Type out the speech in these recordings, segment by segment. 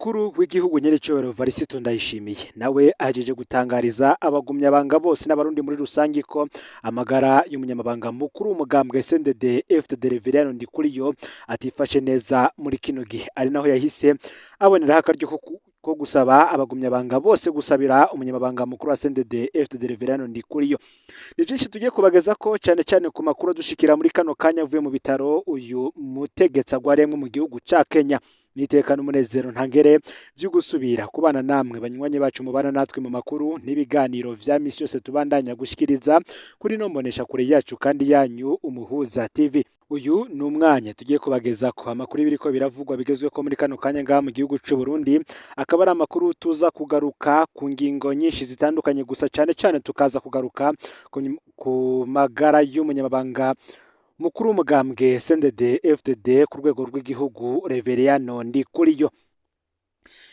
umukuru w'igihugu Nyenicubahiro Varisito Ndayishimiye nawe ahejeje gutangariza abagumyabanga bose n'abarundi muri rusangi ko amagara y'umunyamabanga mukuru w'umugambwe CNDD FDD Reverien Ndikuriyo atifashe neza muri kino gihe, ari naho yahise aboneraho akaryo ko gusaba abagumyabanga bose gusabira umunyamabanga mukuru wa CNDD FDD Reverien Ndikuriyo. Ni byinshi tugiye kubageza ko cyane cyane ku makuru dushikira muri kano kanya avuye mu bitaro uyu mutegetsi agwaremwe mu gihugu ca Kenya. Nitekana umunezero ntangere byo gusubira kubana namwe banywanye bacu mubana natwe mu makuru n'ibiganiro vya misi yose tubandanya gushikiriza kuri nombonesha kure yacu kandi yanyu Umuhuza TV. Uyu ni umwanya tugiye kubageza ko amakuru biriko biravugwa bigezwe ko muri kano kanya ngaha mu gihugu c'u Burundi, akaba ari amakuru tuza kugaruka ku ngingo nyinshi zitandukanye, gusa cyane cyane tukaza kugaruka ku magara y'umunyamabanga mukuru w'umugambwe CNDD FDD ku rwego rw'igihugu Reverien Ndikuriyo.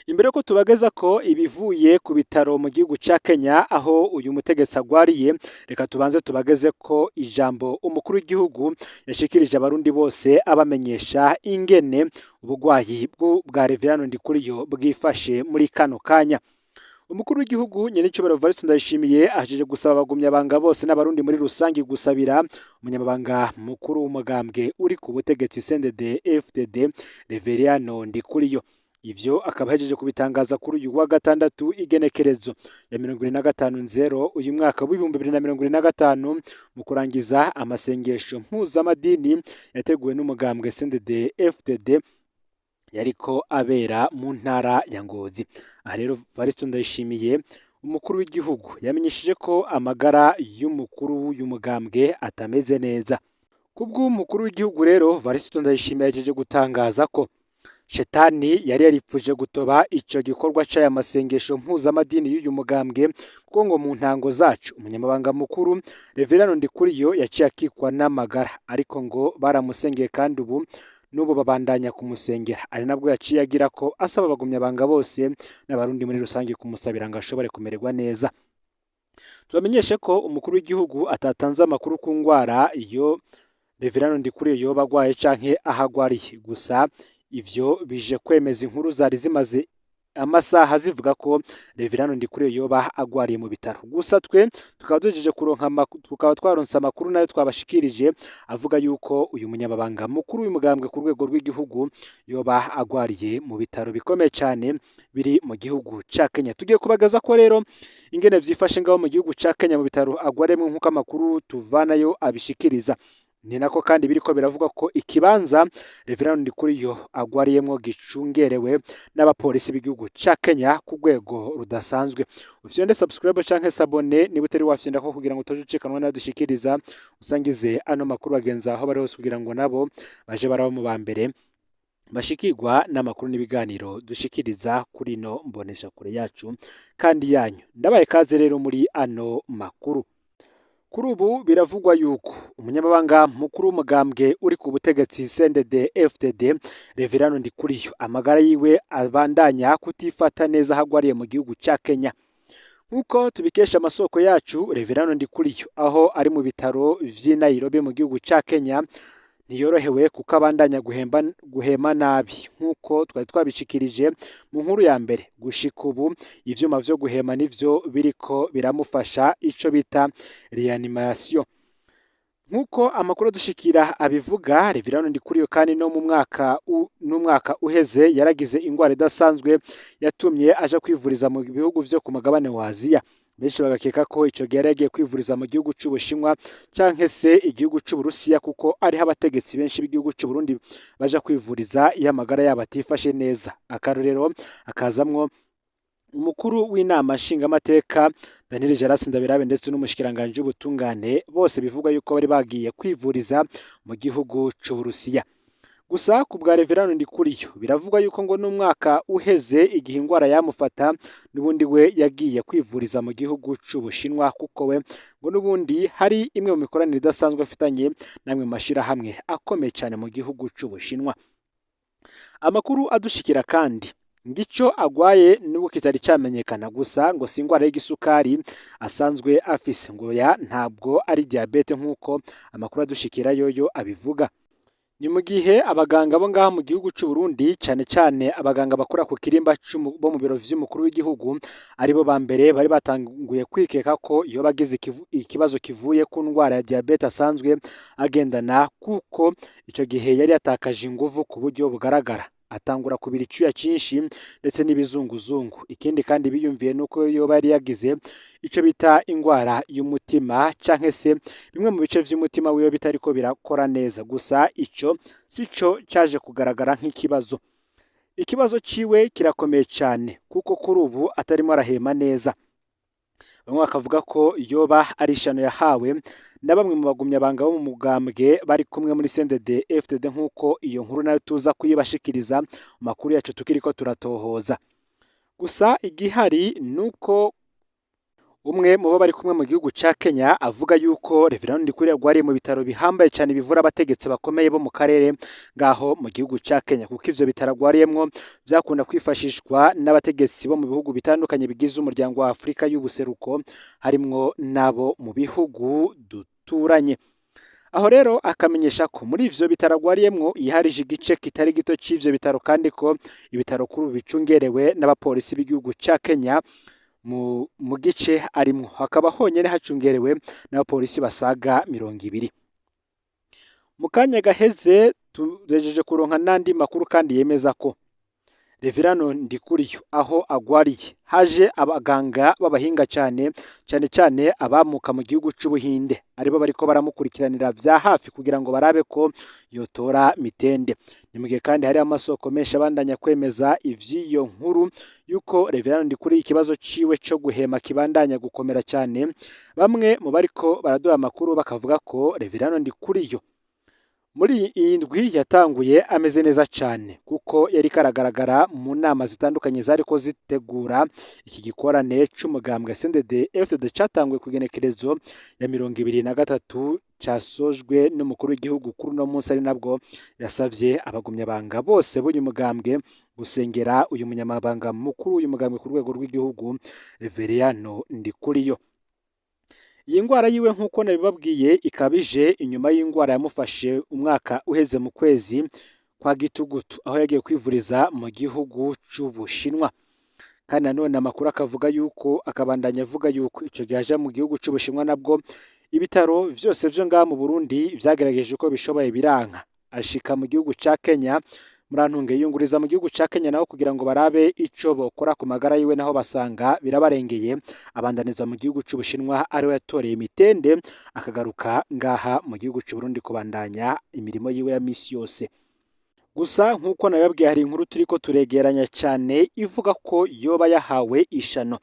Imbere ko tubageza ko ibivuye ku bitaro mu gihugu ca Kenya aho uyu mutegetsi agwariye, reka tubanze tubageze ko ijambo umukuru w'igihugu yashikirije abarundi bose abamenyesha ingene ubugwayi bwa Reverien Ndikuriyo bwifashe muri kano kanya. Umukuru w'igihugu Nyenicubahiro Varisito Ndayishimiye ahejeje gusaba abagumyabanga bose n'abarundi muri rusangi gusabira umunyamabanga mukuru w'umugambwe uri ku butegetsi CNDD FDD Reverien Ndikuriyo. Ivyo akaba ahejeje kubitangaza kuri uyu wa gatandatu igenekerezo ya 25/0 uyu mwaka w'2025 mu kurangiza amasengesho mpuzamadini yateguwe n'umugambwe CNDD FDD yariko abera mu ntara ya Ngozi. Aha rero Varisito Ndayishimiye umukuru w'igihugu yamenyesheje ko amagara y'umukuru y'umugambwe atameze neza. Kubw'umukuru w'igihugu rero Varisito Ndayishimiye yajeje gutangaza ko Shetani yari yaripfuje gutoba ico gikorwa c'aya masengesho mpuzamadini y'uyu mugambwe, kuko ngo mu ntango zacu umunyamabanga mukuru Reverien Ndikuriyo yaciye akikwa n'amagara, ariko ngo baramusengeye kandi ubu n'ubu babandanya kumusengera, ari nabwo yaciye agira ko asaba abagumyabanga bose n'abarundi muri rusange kumusabira ngo ashobore kumererwa neza. Tubamenyeshe ko umukuru w'igihugu atatanze amakuru ku ngwara iyo Reverien Ndikuriyo yoba agwaye canke ahagwariye, gusa ivyo bije kwemeza inkuru zari zimaze amasaha zivuga ko Reverien Ndikuriyo yoba agwariye mu bitaro. Gusa twe tukaba dujeje kuronka tukaba twaronse amakuru nayo twabashikirije avuga yuko uyu munyamabanga mukuru w'umugambwe ku rwego rw'igihugu yoba agwariye mu bitaro bikomeye cyane biri mu gihugu ca Kenya. Tugiye kubagaza ko rero ingene vyifashe ngaho mu gihugu ca Kenya mu bitaro agwaremwe nk'uko amakuru tuvanayo abishikiriza. Ni nako kandi biriko biravuga ko ikibanza Reverien Ndikuriyo agwariyemwo gicungerewe n'abapolisi b'igihugu ca Kenya ku rwego rudasanzwe. Ufyonde subscribe canke sabone ni buteri wafyenda ko kugira ngo utojucikanwa nadushikiriza, usangize ano makuru bagenza aho bari hose kugira ngo nabo baje barabo mu bambere bashikirwa n'amakuru n'ibiganiro dushikiriza kuri no mbonesha kure yacu kandi yanyu. Ndabaye kaze rero muri ano makuru. Kuri ubu biravugwa yuko umunyamabanga mukuru w'umugambwe uri ku butegetsi CNDD FDD Reverien Ndikuriyo amagara yiwe abandanya kutifata neza hagwariye mu gihugu ca Kenya. Nkuko tubikesha amasoko yacu, Reverien Ndikuriyo aho ari mu bitaro vy'i Nairobi mu gihugu ca Kenya niyorohewe kuko abandanya guhema nabi, nkuko twari twabishikirije mu nkuru ya mbere. Gushika ubu ivyuma vyo guhema nivyo biriko biramufasha ico bita reanimation. Nkuko amakuru dushikira abivuga, Reverien Ndikuriyo kandi no mu mwaka uheze yaragize ingwara idasanzwe yatumye aja kwivuriza mu bihugu vyo ku mugabane wa Aziya. Benshi bagakeka ko ico gihe yagiye kwivuriza mu gihugu c'Ubushinwa canke se igihugu c'Uburusiya, kuko ariho abategetsi benshi b'igihugu c'u Burundi baja kwivuriza iyo amagara yabo atifashe neza. Akarorero akazamwo umukuru w'inama nshingamateka Daniel Jarasi Ndabirabe ndetse n'umushikiranganje w'ubutungane, bose bivuga yuko bari bagiye kwivuriza mu gihugu c'Uburusiya. Gusa ku bwa Reverien Ndikuriyo biravugwa yuko ngo n'umwaka uheze igihe ingwara yamufata n'ubundi we yagiye kwivuriza mu gihugu c'Ubushinwa, kuko we ngo n'ubundi hari imwe mu mikoranire idasanzwe afitanye namwe mashira hamwe akomeye cyane mu gihugu c'Ubushinwa. Amakuru adushikira kandi ngico agwaye nubwo kitari cyamenyekana, gusa ngo si ingwara y'igisukari asanzwe afise, ngo ya ntabwo ari diabete nkuko amakuru adushikira yoyo abivuga. Ni mu gihe abaganga bo ngaha mu gihugu c'u Burundi cane cane abaganga bakora ku kirimba bo mu biro vy'umukuru w'igihugu aribo ba mbere bari batanguye kwikeka ko yoba agize ikibazo kivuye ku ndwara ya diyabete asanzwe agendana, kuko ico gihe yari yatakaje inguvu ku buryo bugaragara, atangura kubira icyuya cyinshi ndetse n'ibizunguzungu. Ikindi kandi biyumviye nuko yoba yari yagize ico bita ingwara y'umutima canke se bimwe mu bice vy'umutima wiwe bitariko birakora neza, gusa ico sico caje kugaragara nk'ikibazo. Ikibazo ciwe kirakomeye cyane kuko kuri ubu atarimo arahema neza. Bamwe bakavuga ko yoba ari ishano yahawe na bamwe mu bagumyabanga bo mu mugambwe bari kumwe muri CNDD-FDD, nk'uko iyo nkuru nayo tuza kuyibashikiriza mu makuru yacu tukiriko turatohoza. Gusa igihari nuko umwe mu bo bari kumwe mu gihugu ca Kenya avuga yuko Reverend Ndikuriyo gwari mu bitaro bihambaye cyane bivura abategetsi bakomeye bo mu karere ngaho mu gihugu ca Kenya, kuko ivyo bitaro agwariyemwo vyakunda kwifashishwa n'abategetsi bo mu bihugu bitandukanye bigize umuryango wa Afurika y'ubuseruko, harimwo nabo mu bihugu duturanye. Aho rero akamenyesha ko muri ivyo bitaro agwariyemwo yiharije igice kitari gito c'ivyo bitaro, kandi ko ibitaro kuri ubu bicungerewe n'abapolisi b'igihugu ca Kenya. Mu gice arimwo hakaba honyene hacungerewe n'abapolisi basaga 200. Mu kanya gaheze turejeje kuronka n'andi makuru kandi yemeza ko Reverend Ndikuriyo aho agwariye haje abaganga b'abahinga cyane abamuka mu gihugu c'Ubuhinde, aribo bariko baramukurikiranira vya hafi kugira ngo barabe ko yotora mitende. Ni mu gihe kandi hari amasoko menshi abandanya kwemeza ivy'iyo nkuru yuko Reverend Ndikuriyo ikibazo ciwe co guhema kibandanya gukomera cyane. Bamwe mu bariko baraduha amakuru bakavuga ko Reverend Ndikuriyo muri iyi ndwi yatanguye ameze neza cyane, kuko yari karagaragara mu nama zitandukanye zariko zitegura iki gikorane c'umugambwe CNDD-FDD catanguye ku igenekerezo ya 23 casojwe n'umukuru w'igihugu kuri uno munsi, ari nabwo yasavye abagumyabanga bose b'uyu mugambwe gusengera uyu munyamabanga mukuru w'uyu mugambwe ku rwego rw'igihugu Reverend Ndikuriyo. Iyi ngwara yiwe nk'uko nabibabwiye ikabije inyuma y'ingwara yamufashe umwaka uheze mu kwezi kwa Gitugutu, aho yagiye kwivuriza mu gihugu c'Ubushinwa. Kandi nanone amakuru akavuga yuko akabandanya avuga yuko ico gihe aja mu gihugu c'Ubushinwa nabwo ibitaro vyose vyo ngaha mu Burundi vyagerageje uko bishoboye biranka. Ashika mu gihugu ca Kenya, Murantunge yiyunguriza mu gihugu ca Kenya naho kugira ngo barabe ico bokora ku magara yiwe, naho basanga birabarengeye, abandaniza mu gihugu c'Ubushinwa ariwe yatoreye imitende akagaruka ngaha mu gihugu c'u Burundi kubandanya imirimo yiwe ya misi yose. Gusa nk'uko nababwiye hari inkuru turiko turegeranya cyane ivuga ko yoba yahawe ishano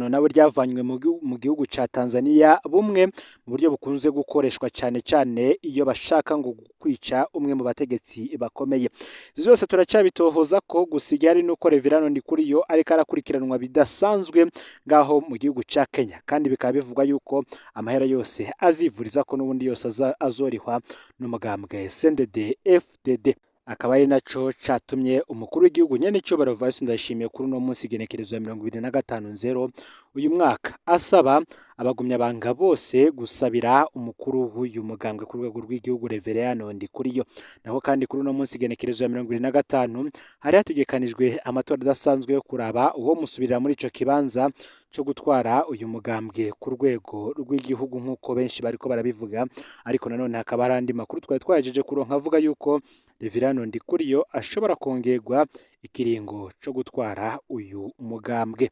nawe ryavanywe mu gihugu ca Tanzania, bumwe mu buryo bukunze gukoreshwa cyane iyo bashaka ngo kwica umwe mu bategetsi bakomeye. Byose turacyabitohoza ko gusiga ari nuko Reverend Ndikuriyo ariko arakurikiranwa bidasanzwe ngaho mu gihugu ca Kenya, kandi bikaba bivugwa yuko amahera yose azivuriza ko n'ubundi yose azorihwa n'umugambwe CNDD-FDD. Akaba ari naco catumye umukuru w'igihugu nyene Cobora Evariste Ndayishimiye kuri uno munsi igenekerezo ya 25/0 uyu mwaka asaba abagumyabanga bose gusabira umukuru w'uyu mugambwe ku rwego rw'igihugu Reverend Ndikuriyo. Naho kandi kuri uno munsi igenekerezo ya 25 hari hategekanijwe amatora adasanzwe yo kuraba uwo musubirira muri ico kibanza co gutwara uyu mugambwe ku rwego rw'igihugu nk'uko benshi bariko barabivuga, ariko nanone hakaba hari andi makuru twari twajeje kuronka avuga yuko Reverend Ndikuriyo ashobora kongerwa ikiringo co gutwara uyu mugambwe.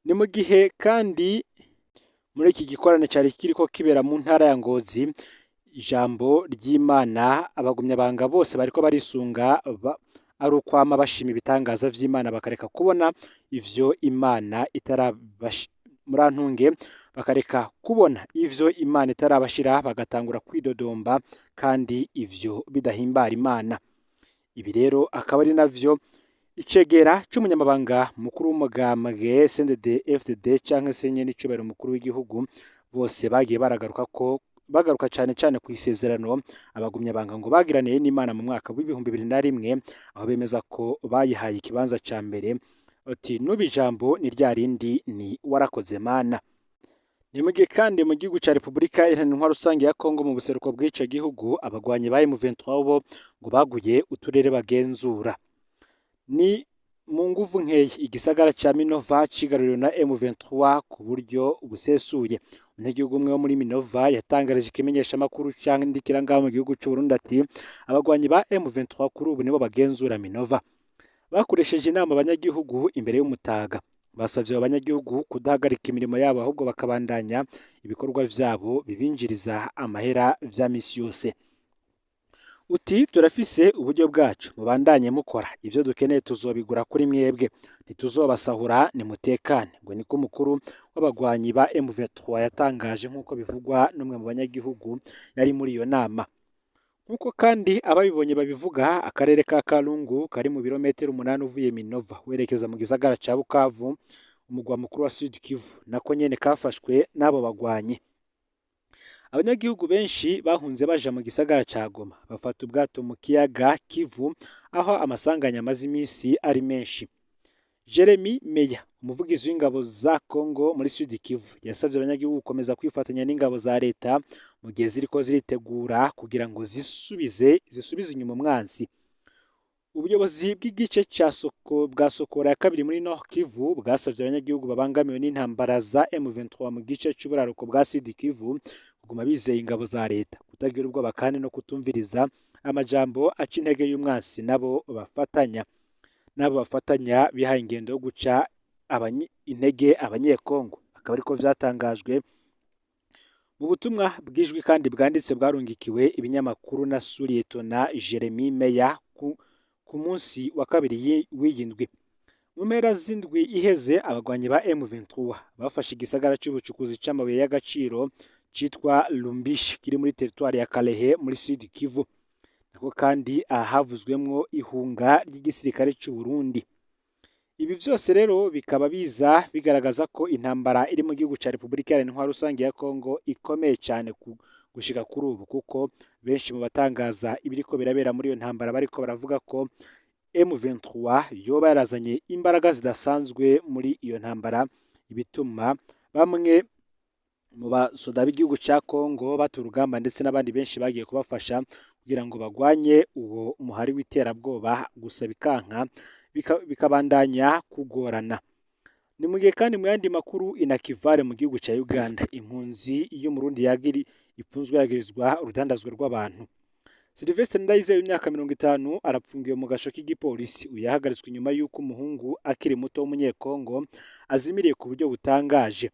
Ni mu gihe kandi muri iki gikorane cyari kiriko kibera mu ntara ya Ngozi, ijambo ry'Imana abagumyabanga bose bariko barisunga ari ukwama bashima ibitangaza vy'Imana bakareka kubona ivyo Imana Murantunge bakareka kubona ivyo Imana itarabashira bagatangura kwidodomba kandi ivyo bidahimbara Imana. Ibi rero akaba ari navyo icegera c'umunyamabanga mukuru w'umugambwe CNDD-FDD canke se nyene icubahiro umukuru w'igihugu bose bagiye bagaruka cyane ku isezerano abagumyabanga ngo bagiraniye n'Imana mu mwaka w'2001, aho bemeza ko bayihaye ikibanza ca mbere ati nubi ijambo ni rya rindi ni warakoze Mana. Ni mu gihe kandi mu gihugu ca Repubulika Iharanira Rusange ya Kongo mu buseruko bw'ico gihugu abagwanyi ba M23 bo ngo baguye uturere bagenzura. Ni mu nguvu nkeyi igisagara ca Minova cigaruriwe na M23 ku buryo busesuye. Umunyagihugu umwe wo muri Minova yatangarije ikimenyeshamakuru candikira ngaho mu gihugu c'u Burundi ati abagwanyi ba M23 kuri ubu nibo bagenzura Minova. Bakoresheje inama abanyagihugu imbere y'umutaga. Basavye abanyagihugu kudahagarika imirimo yabo ahubwo bakabandanya ibikorwa vyabo bibinjiriza amahera vya misi yose. Uti turafise uburyo bwacu mubandanye mukora ivyo dukeneye tuzobigura kuri mwebwe ntituzobasahura nimutekane ngo niko mukuru w'abagwanyi ba M23 yatangaje nk'uko bivugwa n'umwe mu banyagihugu yari muri iyo nama. Nkuko kandi ababibonye babivuga akarere ka Kalungu kari mu birometero 8 uvuye Minova werekeza mu gisagara ca Bukavu umugwa mukuru wa Sud Kivu nako nyene kafashwe n'abo bagwanyi. Abanyagihugu benshi bahunze baja mu gisagara ca Goma bafata ubwato mu kiyaga Kivu aho amasanganya amaze iminsi ari menshi. Jeremy Meya umuvugizi w'ingabo za Kongo muri Sud Kivu yasavye abanyagihugu gukomeza kwifatanya n'ingabo za leta mu gihe ziriko ziritegura kugira ngo zisubize inyuma umwansi. Ubuyobozi bw'igice bwa Sokora ya kabiri muri Nord Kivu bwasavye abanyagihugu babangamiwe n'intambara za M23 mu gice c'uburaruko bwa Sud Kivu kuguma bizeye ingabo za leta kutagira ubwoba kandi no kutumviriza amajambo aca intege y'umwansi nabo bafatanya bihaye ingendo yo guca intege abanyekongo. Akaba ariko vyatangajwe mu butumwa bw'ijwi kandi bwanditse bwarungikiwe ibinyamakuru na Sulietona Jeremy Meya ku munsi wa kabiri w'iyindwi. Mu mpera z'indwi iheze abagwanyi ba M23 bafashe igisagara c'ubucukuzi c'amabuye y'agaciro citwa Lumbishi kiri muri teritwari ya Kalehe muri Sud Kivu. Nako kandi ahavuzwemwo ihunga ry'igisirikare c'u Burundi. Ibi vyose rero bikaba biza bigaragaza ko intambara iri mu gihugu ca Repubulika Iharanira Rusange ya Kongo ikomeye cyane gushika kuri ubu kuko benshi mu batangaza ibiriko birabera muri iyo ntambara bariko baravuga ko M23 yoba yarazanye imbaraga zidasanzwe muri iyo ntambara ibituma bamwe mu basoda b'igihugu ca Kongo baturugamba ndetse n'abandi benshi bagiye kubafasha kugira ngo bagwanye uwo muhari w'iterabwoba gusa bikanka bikabandanya kugorana. Ni mu gihe kandi mu yandi makuru inakivare mu gihugu ca Uganda impunzi yo mu Burundi ipfunzwe yagirizwa urudandazwa rw'abantu. Sylvestre Ndayizeye w'imyaka 50 arapfungiwe mu gasho k'igipolisi uyahagaritswe nyuma y'uko umuhungu akiri muto w'umunyekongo azimiriye ku buryo butangaje.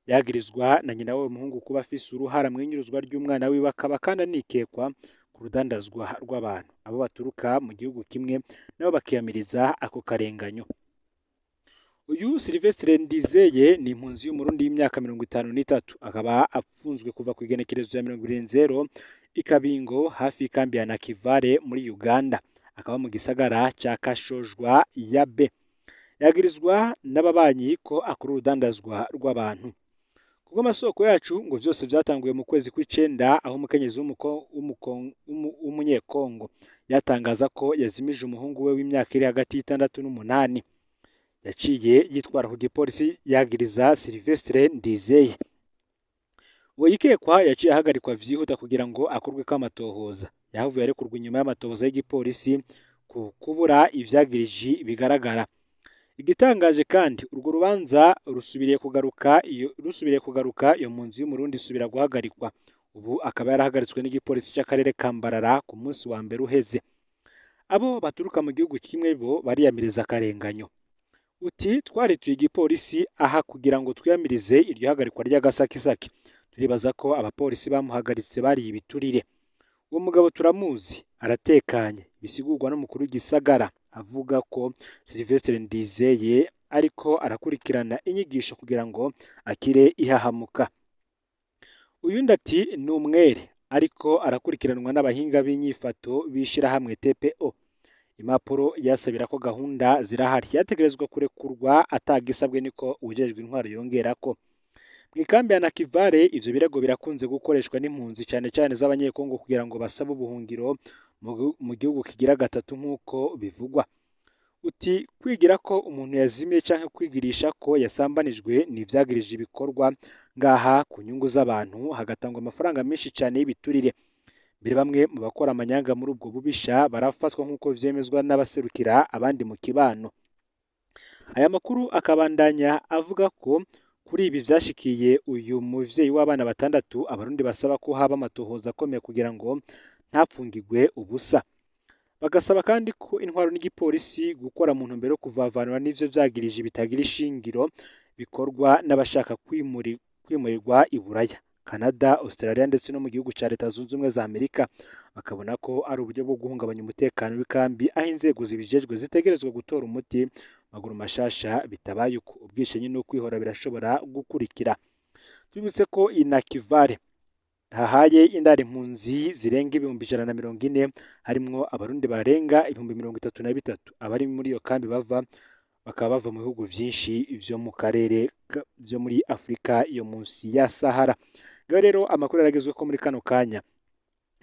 Yagirizwa na nyina we umuhungu kuba afise uruhara mu inyuruzwa ry'umwana wiwe akaba kandi anikekwa ku rudandazwa rw'abantu. Abo baturuka mu gihugu kimwe nabo bakiyamiriza ako karenganyo. Uyu Sylvestre Ndizeye ni impunzi y'umurundi y'imyaka 53 akaba apfunzwe kuva ku igenekerezo ya 20 ikabingo hafi ikambi ya Nakivale muri Uganda akaba mu gisagara ca Kashojwa ya B. Yagirizwa n'ababanyi ko akora urudandazwa rw'abantu. Kubwo amasoko yacu ngo vyose vyatanguye mu kwezi kw'icenda aho umukenyezi w'umunyekongo yatangaza ko yazimije umuhungu we w'imyaka iri hagati y'itandatu n'8. Yaciye yitwara ku gipolisi yagiriza Sylvestre Ndizeye. Uwo yikekwa yaciye ahagarikwa vyihuta kugira ngo akorwe k'amatohoza. Yahavuye arekurwa inyuma y'amatohoza y'igipolisi ku kubura ivyagiriji bigaragara. Igitangaje kandi urwo rubanza rusubiriye kugaruka iyo mpunzi y'umurundi isubira guhagarikwa. Ubu akaba yarahagaritswe n'igipolisi c'akarere ka Mbarara ku munsi wa mbere uheze. Abo baturuka mu gihugu kimwe bo bariyamiriza akarenganyo. Uti twarituye igipolisi aha kugira ngo twiyamirize iryo hagarikwa ry'agasakisaki. Turibaza ko abapolisi bamuhagaritse bari ibiturire. Uwo mugabo turamuzi aratekanye bisigurwa n'umukuru w'igisagara avuga ko Sylvestre Ndizeye ariko arakurikirana inyigisho kugira ngo akire ihahamuka. Uyundi ati ni umwere ariko arakurikiranwa n'abahinga b'inyifato bishirahamwe TPO. Impapuro yasabira ko gahunda zirahari yategerezwa kurekurwa atagisabwe niko ujejwe intwaro yongera ko. Mwikambi ya Nakivale ivyo birego birakunze gukoreshwa n'impunzi cyane cyane z'abanyekongo kugira ngo basabe ubuhungiro mu gihugu kigira gatatu nk'uko bivugwa. Uti kwigira ko umuntu yazimiye canke kwigirisha ko yasambanijwe ni vyagirije ibikorwa ngaha ku nyungu z'abantu hagatangwa amafaranga menshi cyane y'ibiturire. Mbere bamwe mu bakora amanyanga muri ubwo bubisha barafatwa nk'uko vyemezwa n'abaserukira abandi mu kibano. Aya makuru akabandanya avuga ko kuri ibi vyashikiye uyu muvyeyi w'abana batandatu, abarundi basaba ko haba amatohoza akomeye kugira ngo ntapfungirwe ubusa. Bagasaba kandi ko intwaro n'igipolisi gukora mu ntumbero yo kuvavanura n'ivyo vyagirije bitagira ishingiro bikorwa n'abashaka kwimurirwa i Buraya, Canada, Australia ndetse no mu gihugu ca Leta Zunze Ubumwe za Amerika. Bakabona ko ari uburyo bwo guhungabanya umutekano w'ikambi, aho inzego zibijejwe zitegerezwa gutora umuti maguru mashasha, bitabaye uko ubwishenyi no kwihora birashobora gukurikira. Twibutse ko inakivale hahaye indaro impunzi zirenga 140 harimwo abarundi barenga 33,000. Abari muri iyo kambi bakaba bava mu bihugu vyinshi vyo mu karere vyo muri Afrika yo munsi ya Sahara. Rero amakuru yaragezwe ko muri kano kanya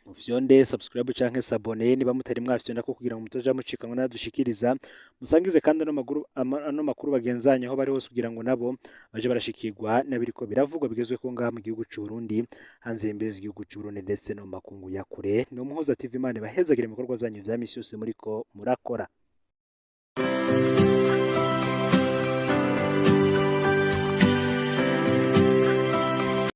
mufyonde subscribe canke sabone niba mutari mwafyonda ko kugira ngo mutoja mucikanwa nadushikiriza, musangize kandi ano makuru bagenzanye aho bari hose kugira ngo nabo baje barashikirwa nabiriko biravugwa bigezwe ko ngaha mu gihugu c'u Burundi, hanze y'imbizi y'igihugu c'u Burundi ndetse no makungu ya kure. No Muhoza TV Imana bahezagire mu bikorwa vyanyu vya misi yose muriko murakora.